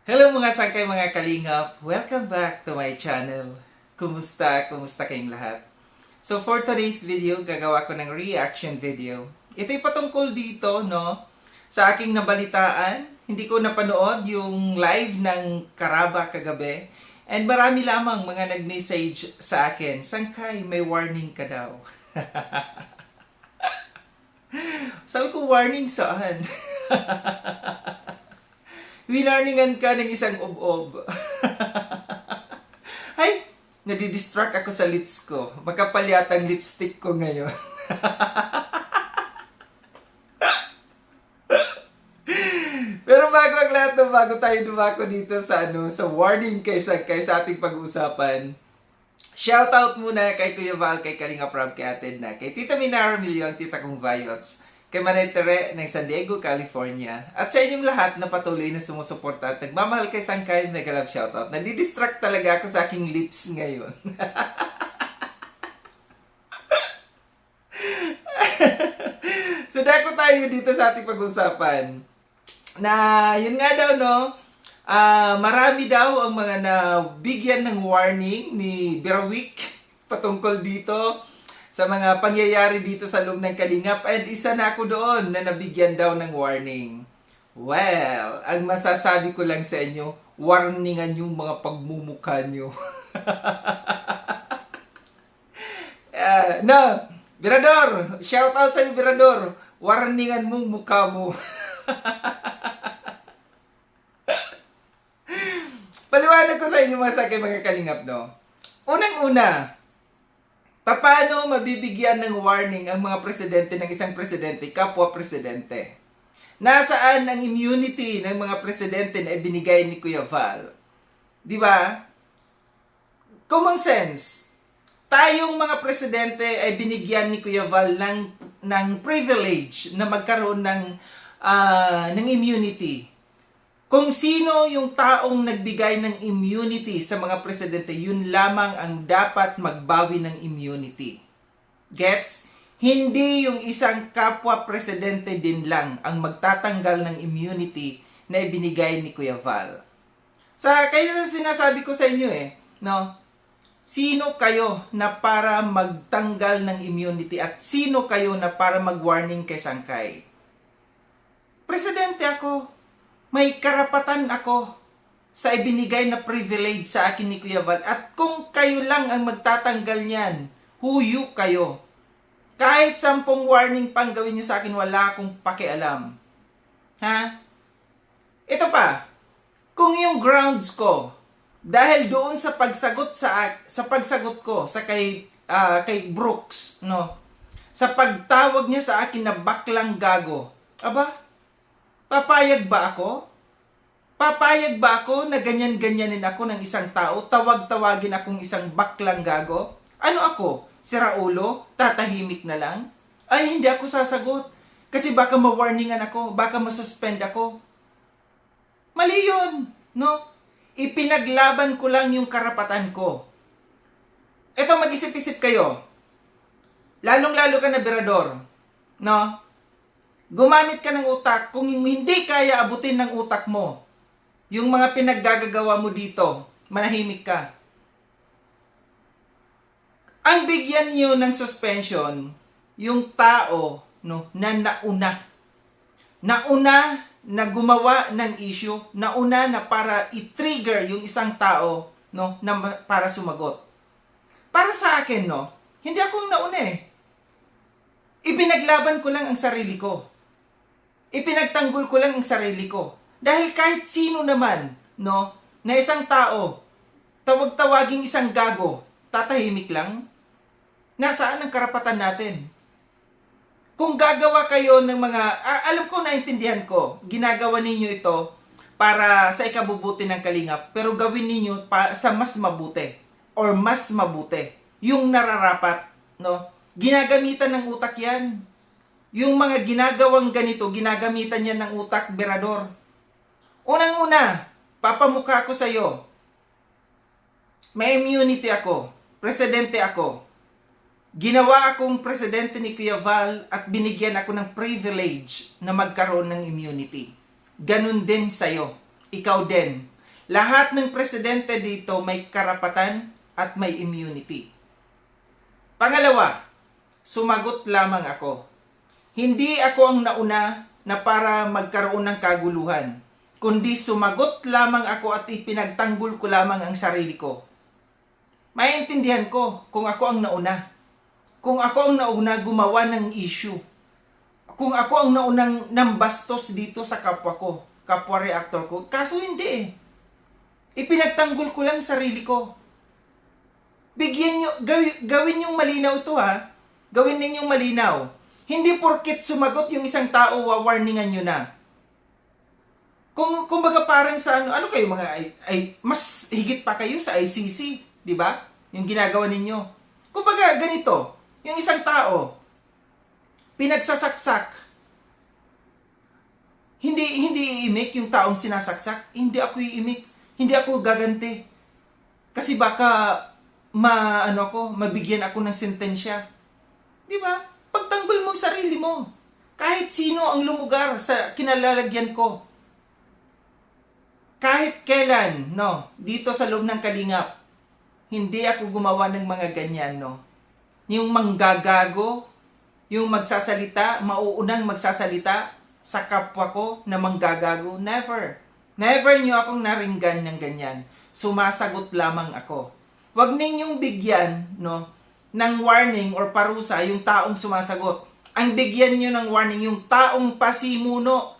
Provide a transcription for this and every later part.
Hello mga sangkay mga kalingap! Welcome back to my channel. Kumusta? Kumusta kayong lahat? So for today's video, gagawa ko ng reaction video. Ito'y patungkol dito, no? Sa aking nabalitaan, hindi ko napanood yung live ng Karaba kagabi. And marami lamang mga nag-message sa akin, Sangkay, may warning ka daw. Sabi ko, warning saan? Winarningan ka ng isang ob-ob. Ay, nadidistract ako sa lips ko. Makapal yata ang lipstick ko ngayon. Pero bago ang lahat, bago tayo dumako dito sa sa warning kaysa ating pag-uusapan. Shoutout muna kay Kuya Val, kay Kalinga Prab, kay Ate Edna, kay Tita Minara Million, Tita Kong Viots, kay Manay Tere ng San Diego, California, at sa inyong lahat na patuloy na sumusuporta at nagmamahal kay Sangkay, mega love shoutout. Nadidistract talaga ako sa aking lips ngayon. So dako tayo dito sa ating pag-usapan. Na yun nga daw, no, marami daw ang mga nabigyan ng warning ni Berawik patungkol dito sa mga pangyayari dito sa loob ng Kalingap, and isa na ako doon na nabigyan daw ng warning. Well, ang masasabi ko lang sa inyo, warningan yung mga pagmumukha nyo. No, Birador, shout out sa iyo, Birador, warningan mong mukha mo. Paliwanag ko sa inyo mga sakay mga Kalingap, no? Unang-una, paano mabibigyan ng warning ang mga presidente ng isang presidente, kapwa presidente? Nasaan ang immunity ng mga presidente na ibinigay ni Kuya Val? Di ba? Common sense. Tayong mga presidente ay binigyan ni Kuya Val ng privilege na magkaroon ng immunity. Kung sino yung taong nagbigay ng immunity sa mga presidente, yun lamang ang dapat magbawi ng immunity. Gets? Hindi yung isang kapwa presidente din lang ang magtatanggal ng immunity na ibinigay ni Kuya Val. Kaya sinasabi ko sa inyo no? Sino kayo na para magtanggal ng immunity at sino kayo na para mag-warning kay Sangkay? Presidente ako. May karapatan ako sa ibinigay na privilege sa akin ni Kuya Val. At kung kayo lang ang magtatanggal niyan, huyo kayo. Kahit 10 warning pang gawin niyo sa akin, wala akong pakialam. Ha? Ito pa, kung yung grounds ko, dahil doon sa pagsagot sa pagsagot ko sa kay Brooks, no? Sa pagtawag niya sa akin na baklang gago. Aba, papayag ba ako? Papayag ba ako na ganyan-ganyanin ako ng isang tao? Tawag-tawagin akong isang baklang gago? Ano ako? Sira ulo? Tatahimik na lang? Ay, hindi ako sasagot. Kasi baka ma-warningan ako, baka masuspend ako. Mali yun, no? Ipinaglaban ko lang yung karapatan ko. Eto, mag-isip-isip kayo. Lalong-lalo ka na, Birador, no? Gumamit ka ng utak. Kung hindi kaya abutin ng utak mo yung mga pinaggagawa mo dito, manahimik ka. Ang bigyan nyo ng suspension, yung tao, no, na nauna na gumawa ng issue, nauna na para i-trigger yung isang tao, no, na para sumagot. Para sa akin, no, hindi ako nauna Ipinaglaban ko lang ang sarili ko. Ipinagtanggol ko lang ang sarili ko. Dahil kahit sino naman, no, na isang tao, tawag-tawaging isang gago, tatahimik lang, nasaan ang karapatan natin? Kung gagawa kayo ng mga, alam ko, naintindihan ko, ginagawa ninyo ito para sa ikabubuti ng Kalingap, pero gawin ninyo sa mas mabuti, or mas mabuti, yung nararapat, no? Ginagamitan ng utak yan. Yung mga ginagawang ganito, ginagamitan niya ng utak, Birador. Unang-una, papamukha ko sa iyo. May immunity ako. Presidente ako. Ginawa akong presidente ni Kuya Val at binigyan ako ng privilege na magkaroon ng immunity. Ganun din sa'yo. Ikaw din. Lahat ng presidente dito may karapatan at may immunity. Pangalawa, sumagot lamang ako. Hindi ako ang nauna na para magkaroon ng kaguluhan, kundi sumagot lamang ako at ipinagtanggol ko lamang ang sarili ko. Maintindihan ko kung ako ang nauna. Kung ako ang nauna gumawa ng issue. Kung ako ang naunang nambastos dito sa kapwa ko, kapwa reactor ko. Kaso hindi eh. Ipinagtanggol ko lang sarili ko. Bigyan nyo, gawin nyong malinaw ito ha. Gawin ninyong malinaw. Hindi porket sumagot yung isang tao, wawarningan nyo na. Kung baga parang sa ano kayo mga, mas higit pa kayo sa ICC, di ba? Yung ginagawa ninyo. Kung baga ganito, yung isang tao, pinagsasaksak, hindi iimik yung taong sinasaksak, hindi ako iimik, hindi ako gaganti. Kasi baka mabigyan ako ng sentensya. Di ba? Pagtanggol mo sarili mo. Kahit sino ang lumugar sa kinalalagyan ko. Kahit kailan, dito sa loob ng Kalingap, hindi ako gumawa ng mga ganyan, Yung manggagago, yung magsasalita, mauunang magsasalita sa kapwa ko na manggagago, never. Never nyo akong naringgan ng ganyan. Sumasagot lamang ako. Huwag ninyong bigyan, ng warning or parusa yung taong sumasagot. Ang bigyan nyo ng warning yung taong pasimuno.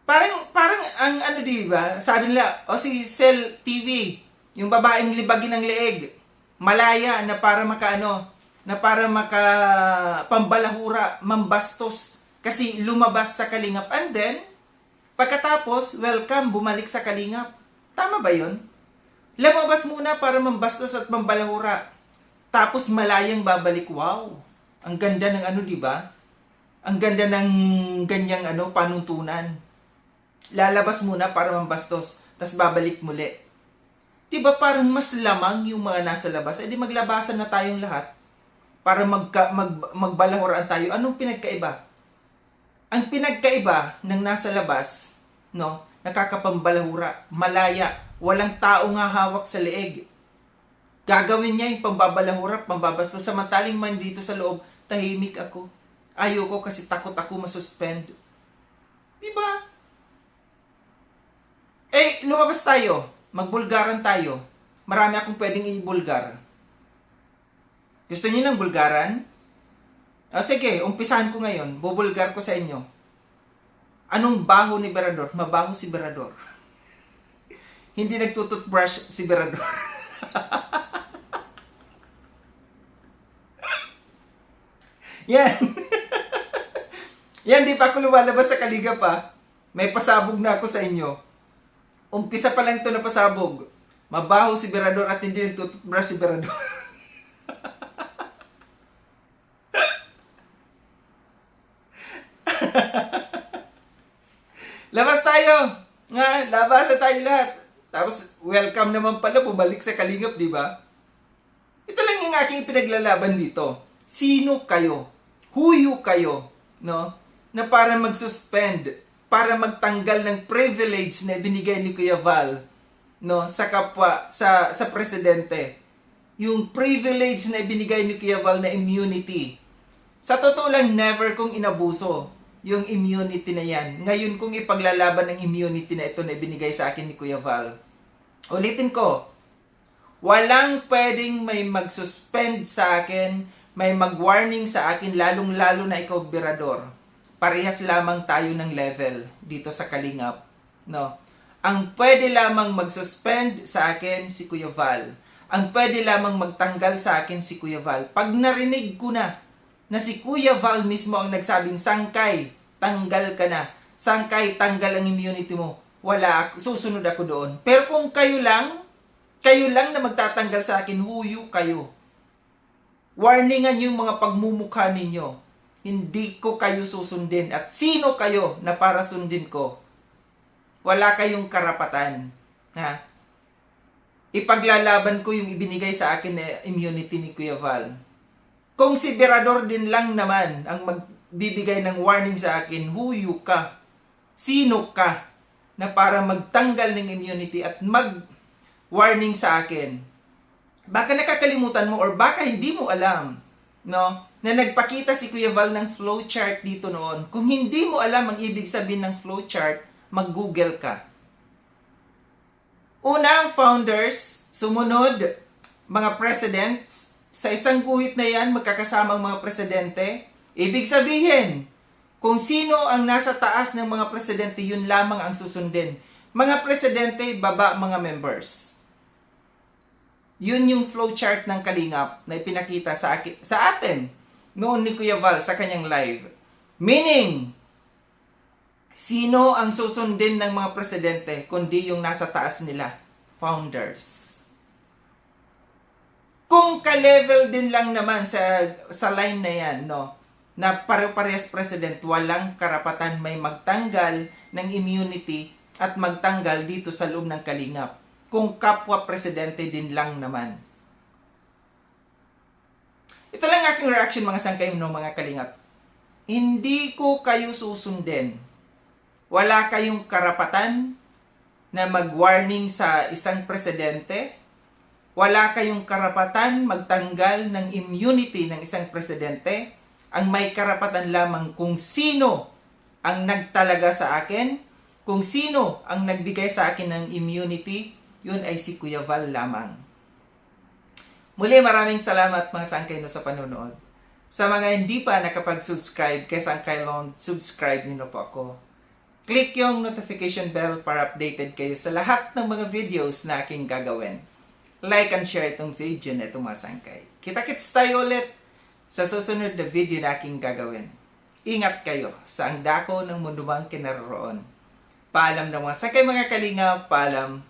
Parang ang diba? Sabi nila, si Cell TV, yung babaeng libagin ng leeg, malaya na para pambalahura, mambastos kasi lumabas sa Kalingap. And then, pagkatapos, welcome, bumalik sa Kalingap. Tama ba yun? Lumabas muna para mambastos at mambalahura. Tapos malayang babalik. Wow! Ang ganda ng diba? Ang ganda ng ganyang panuntunan. Lalabas muna para mambastos, tapos babalik muli. Diba parang mas lamang yung mga nasa labas? Di maglabasan na tayong lahat para magbalahuraan tayo. Anong pinagkaiba? Ang pinagkaiba ng nasa labas, nakakapambalahura, malaya, walang tao nga hawak sa leeg. Gagawin niya yung pambabalahura, pambabastos. Samantaling man dito sa loob, tahimik ako. Ayoko kasi takot ako masuspend. Diba? Lumabas tayo. Magbulgaran tayo. Marami akong pwedeng ibulgar. Gusto niyo ng bulgaran? Sige, umpisahan ko ngayon. Bubulgar ko sa inyo. Anong baho ni Berador? Mabaho si Berador. Hindi nagtututbrush si Berador. Yan. Yan, di pa ako lumalabas sa Kalingap pa. May pasabog na ako sa inyo. Umpisa pa lang ito na pasabog. Mabaho si Berador at hindi nagtututbrush si Berador. Labas tayo! Labas na tayo lahat. Tapos, welcome naman pala, bumalik sa Kalingap, di ba? Ito lang yung aking pinaglalaban dito. Sino kayo? Huyo kayo, na para mag-suspend, para magtanggal ng privilege na binigay ni Kuya Val, sa kapwa, sa presidente. Yung privilege na ibinigay ni Kuya Val na immunity. Sa totoo lang, never kong inabuso yung immunity na yan. Ngayon kong ipaglalaban ng immunity na ito na ibinigay sa akin ni Kuya Val. Ulitin ko, walang pwedeng may mag-suspend sa akin, may mag-warning sa akin, lalong-lalo na ikaw, Berador. Parehas lamang tayo ng level dito sa Kalingap. Ang pwede lamang mag-suspend sa akin si Kuya Val. Ang pwede lamang magtanggal sa akin si Kuya Val. Pag narinig ko na si Kuya Val mismo ang nagsabing, Sangkay, tanggal ka na. Sangkay, tanggal ang immunity mo. Wala, susunod ako doon. Pero kung kayo lang na magtatanggal sa akin, huyo kayo. Warningan yung mga pagmumukha ninyo. Hindi ko kayo susundin. At sino kayo na para sundin ko? Wala kayong karapatan. Ipaglalaban ko yung ibinigay sa akin na immunity ni Kuya Val. Kung si Berador din lang naman ang magbibigay ng warning sa akin, huyo ka. Sino ka na para magtanggal ng immunity at mag-warning sa akin? Baka nakakalimutan mo or baka hindi mo alam, no, na nagpakita si Kuya Val ng flowchart dito noon. Kung hindi mo alam ang ibig sabihin ng flowchart, mag-Google ka. Una ang founders, sumunod mga presidents, sa isang guhit na yan magkakasama ang mga presidente. Ibig sabihin, kung sino ang nasa taas ng mga presidente, yun lamang ang susundin. Mga presidente, baba mga members. Yun yung flowchart ng Kalingap na ipinakita sa atin noon ni Kuya Val sa kanyang live. Meaning, sino ang susundin ng mga presidente kundi yung nasa taas nila? Founders. Kung ka-level din lang naman sa line na yan, no, na pare-parehas president, walang karapatan may magtanggal ng immunity at magtanggal dito sa loob ng Kalingap. Kung kapwa presidente din lang naman. Ito lang aking reaction mga sangkay no, mga Kalingap. Hindi ko kayo susundin. Wala kayong karapatan na mag-warning sa isang presidente. Wala kayong karapatan magtanggal ng immunity ng isang presidente. Ang may karapatan lamang kung sino ang nagtalaga sa akin, kung sino ang nagbigay sa akin ng immunity, yun ay si Kuya Val lamang. Muli maraming salamat mga sangkay no sa panonood. Sa mga hindi pa nakapag-subscribe kay Sangkay Long, subscribe niyo po ako. Click yung notification bell para updated kayo sa lahat ng mga videos na aking gagawin. Like and share itong video na itong mga sangkay. Kita-kits tayo ulit sa susunod na video na aking gagawin. Ingat kayo sa ang dako ng mundo mang kinaroroon. Paalam ng mga sakay mga Kalingap, paalam.